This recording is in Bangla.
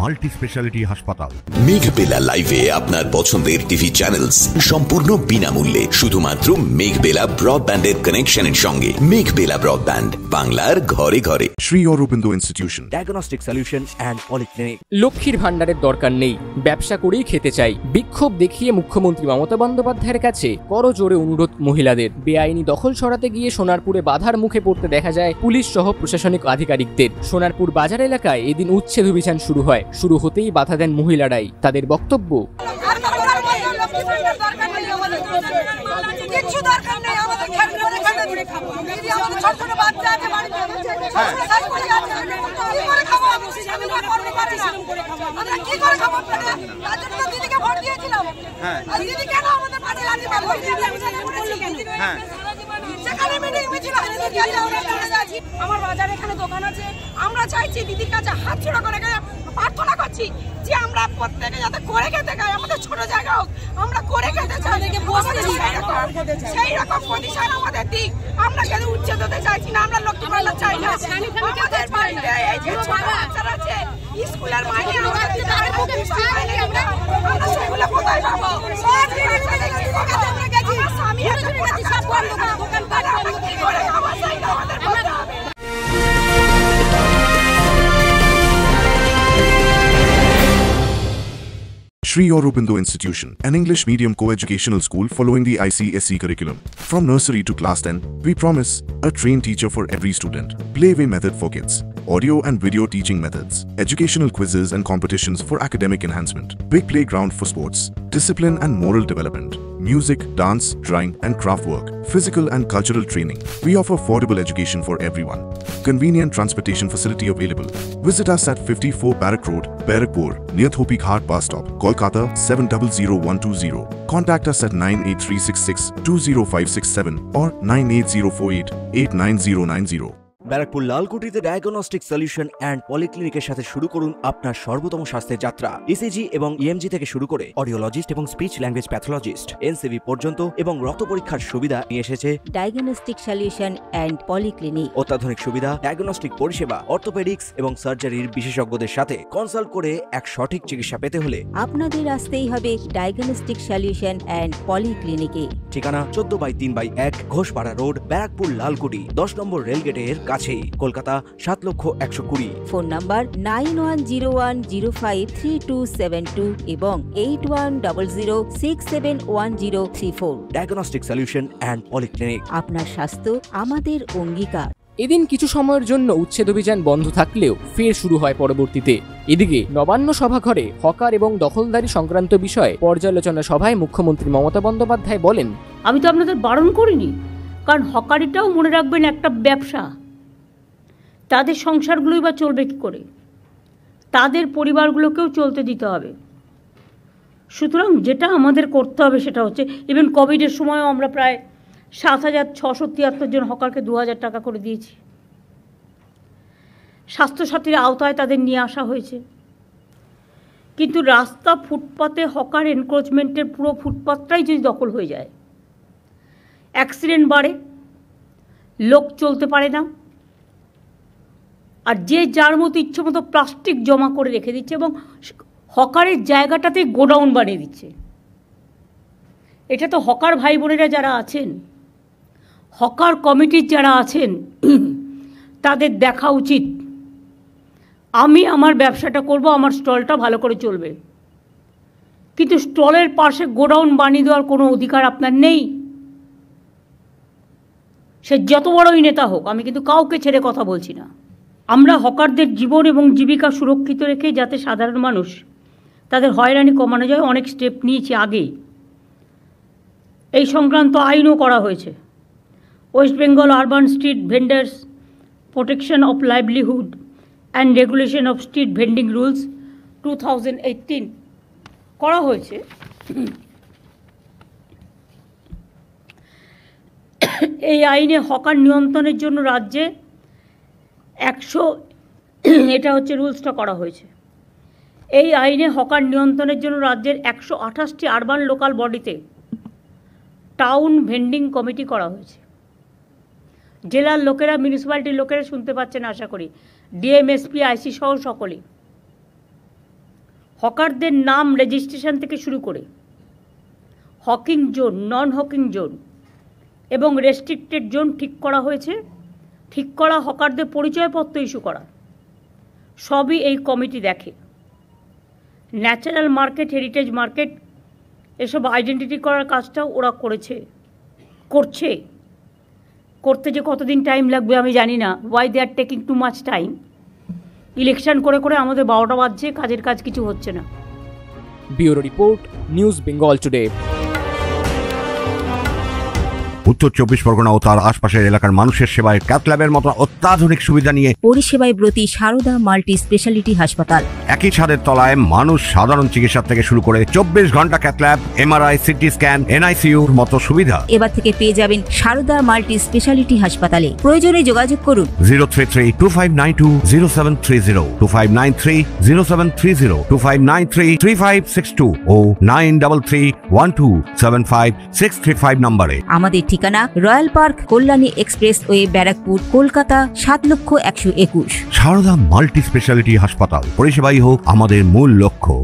মাল্টি স্পেশালিটি হাসপাতাল। মেঘবেলা লাইভে আপনার পছন্দের টিভি চ্যানেলস সম্পূর্ণ বিনামূল্যে, শুধুমাত্র মেঘবেলা ব্রডব্যান্ডের কানেকশনের সঙ্গে। মেঘবেলা ব্রডব্যান্ড, বাংলার ঘরে ঘরে। Sri Aurobindo Institution, diagnostic solution and polyclinic. লক্ষ্মীর ভান্ডারের দরকার নেই, ব্যবসা করেই খেতে চাই। বিক্ষোভ দেখিয়ে মুখ্যমন্ত্রী মমতা বন্দ্যোপাধ্যায়ের কাছে করজোড়ে অনুরোধ মহিলাদের। বেআইনি দখল সরাতে গিয়ে সোনারপুরে বাধার মুখে পড়তে দেখা যায় পুলিশ সহ প্রশাসনিক আধিকারিকদের। সোনারপুর বাজার এলাকায় এদিন উচ্ছেদ অভিযান শুরু হয়। শুরু হতেই বাধা দেন মহিলারাই। তাদের বক্তব্য, আমার বাজারে এখানে দোকান আছে, আমরা চাইছি দিদির কাছে হাত জোড়া করে প্রার্থনা করছি যে আমরা প্রত্যেকে যাতে করে খেতে খাই, আমাদের ছোট জায়গা হোক, আমরা করে খেতে চাই, সেই রকম প্রতিষ্ঠান আমাদের দিক। আমরা কেন উচ্ছেদ হতে চাইছি না, আমরা লক্ষ্মী ভান্ডার চাই না। আমাদের বাড়িতে এই যে ছোট বাচ্চারা আছে, স্কুলের মাইনে আমরা সেগুলো কোথায় পাবো? আমার স্বামী একটা দোকান পাড়া, আমরা কি করে খাবার চাই না, আমাদের বলতে হবে। Sri Aurobindo Institution, an English medium co-educational school following the ICSE curriculum. From nursery to class 10, we promise a trained teacher for every student, playway method for kids, audio and video teaching methods, educational quizzes and competitions for academic enhancement, big playground for sports, discipline and moral development, music, dance, drawing and craft work, physical and cultural training. We offer affordable education for everyone. Convenient transportation facility available. Visit us at 54 Barrack Road, Barrackpur, near Thopi Ghat bus stop, Kolkata 700120. Contact us at 98366 20567 or 98048 89090. Barrackpore লালকুটিতে ডায়াগনস্টিক সলিউশন অ্যান্ড পলিক্লিনিকের সাথে শুরু করুন আপনার সর্বোত্তম স্বাস্থ্যের যাত্রা। ইসিজি এবং ইএমজি থেকে শুরু করে অডিওলজিস্ট এবং স্পিচ ল্যাঙ্গুয়েজ প্যাথোলজিস্ট, এনসিভি পর্যন্ত এবং রক্ত পরীক্ষার সুবিধা নিয়ে এসেছে ডায়াগনস্টিক সলিউশন অ্যান্ড পলিক্লিনিক। অত্যাধুনিক সুবিধা, ডায়াগনস্টিক পরিষেবা, অর্থোপেডিক্স এবং সার্জারির বিশেষজ্ঞদের সাথে কনসাল্ট করে এক সঠিক চিকিৎসা পেতে হলে আপনাদের আসতেই হবে ডায়াগনস্টিক সলিউশন অ্যান্ড পলিক্লিনিকে। ঠিকানা 14/3/1 ঘোষপাড়া রোড, ব্যারাকপুর লালকুটি, 10 নম্বর রেলগেটের কাছেই, কলকাতা 7,120,000। ফোন নাম্বার 9101053272 এবং 8100671034। Diagnostic solution and polyclinic. আপনার স্বাস্থ্য আমাদের অঙ্গীকার। এদিন কিছু সময়ের জন্য উচ্ছেদ অভিযান বন্ধ থাকলেও ফের শুরু হয় পরবর্তীতে। এদিকে নবান্ন সভাঘরে হকার এবং দখলদারি সংক্রান্ত বিষয়ে পর্যালোচনা সভায় মুখ্যমন্ত্রী মমতা বন্দ্যোপাধ্যায় বলেন, আমি তো আপনাদের বারণ করিনি, কারণ হকারিটাও মনে রাখবেন একটা ব্যবসা। তাদের সংসারগুলোই বা চলবে কী করে, তাদের পরিবারগুলোকেও চলতে দিতে হবে। সুতরাং যেটা আমাদের করতে হবে সেটা হচ্ছে, ইভেন কোভিডের সময়ও আমরা প্রায় 7,673 জন হকারকে 2,000 টাকা করে দিয়েছি। স্বাস্থ্যসাথীর আওতায় তাদের নিয়ে আসা হয়েছে। কিন্তু রাস্তা, ফুটপাতে হকার এনক্রোচমেন্টের পুরো ফুটপাতটাই যদি দখল হয়ে যায়, অ্যাক্সিডেন্ট বাড়ে, লোক চলতে পারে না, আর যে যার মতো ইচ্ছে মতো প্লাস্টিক জমা করে রেখে দিচ্ছে এবং হকারের জায়গাটাতে গোডাউন বানিয়ে দিচ্ছে। এটা তো হকার ভাই বোনেরা যারা আছেন, হকার কমিটির যারা আছেন, তাদের দেখা উচিত। আমি আমার ব্যবসাটা করব, আমার স্টলটা ভালো করে চলবে, কিন্তু স্টলের পাশে গোডাউন বানিয়ে দেওয়ার কোনো অধিকার আপনার নেই। সে যত বড়ই নেতা হোক, আমি কিন্তু কাউকে ছেড়ে কথা বলছি না। আমরা হকারদের জীবন এবং জীবিকা সুরক্ষিত রেখে যাতে সাধারণ মানুষ তাদের হয়রানি কমানো যায়, অনেক স্টেপ নিয়েছি আগেই। এই সংক্রান্ত আইনও করা হয়েছে। West Bengal urban street vendors protection of livelihood and regulation of street vending rules 2018 করা হয়েছে। এই আইনে হকার নিয়ন্ত্রণের জন্য রাজ্যে 100, এটা হচ্ছে রুলসটা করা হয়েছে। এই আইনে হকার নিয়ন্ত্রণের জন্য রাজ্যের 128টি আরবান লোকাল বডিতে টাউন ভেন্ডিং কমিটি করা হয়েছে। জেলার লোকেরা, মিউনিসিপ্যালিটির লোকেরা শুনতে পাচ্ছেন আশা করি, ডিএম, এসপি, আইসি সহ সকলেই। হকারদের নাম রেজিস্ট্রেশন থেকে শুরু করে হকিং জোন, নন হকিং জোন এবং রেস্ট্রিক্টেড জোন ঠিক করা হয়েছে। ঠিক করা হকারদের পরিচয়পত্র ইস্যু করা, সবই এই কমিটি দেখে। ন্যাচারাল মার্কেট, হেরিটেজ মার্কেট, এসব আইডেন্টিটি করার কাজটাও ওরা করতে যে কতদিন টাইম লাগবে আমি জানি না। Why they are taking too much time. Election করে করে আমাদের 12টা বাজছে, কাজের কাজ কিছু হচ্ছে না। Bureau report, news Bengal today. উত্তর 24 পরগনা ও তার আশপাশের এলাকার মানুষের সেবায় ক্যাথ ল্যাবের মতো অত্যাধুনিক সুবিধা নিয়ে পরিষেবায় ব্রতী সারদা মাল্টি স্পেশালিটি হাসপাতাল। একই ছাদের তলায় মানুষ সাধারণ চিকিৎসা থেকে শুরু করে 24 ঘন্টা cath lab, MRI, CT scan, এনআইসিইউর মতো সুবিধা এবার থেকে পেয়ে যাবেন সারদা মাল্টি স্পেশালিটি হাসপাতালে। প্রয়োজনে যোগাযোগ করুন 033-2592-0730, 2593-0730, 2593-3562 ও 9331275635 নম্বরে। আমাদের ঠিকানা royal park, Kalyani expressway, Barrackpore, Kolkata 7,121,000। Sarada multi speciality হাসপাতাল, পরিষেবাই হোক আমাদের মূল লক্ষ্য।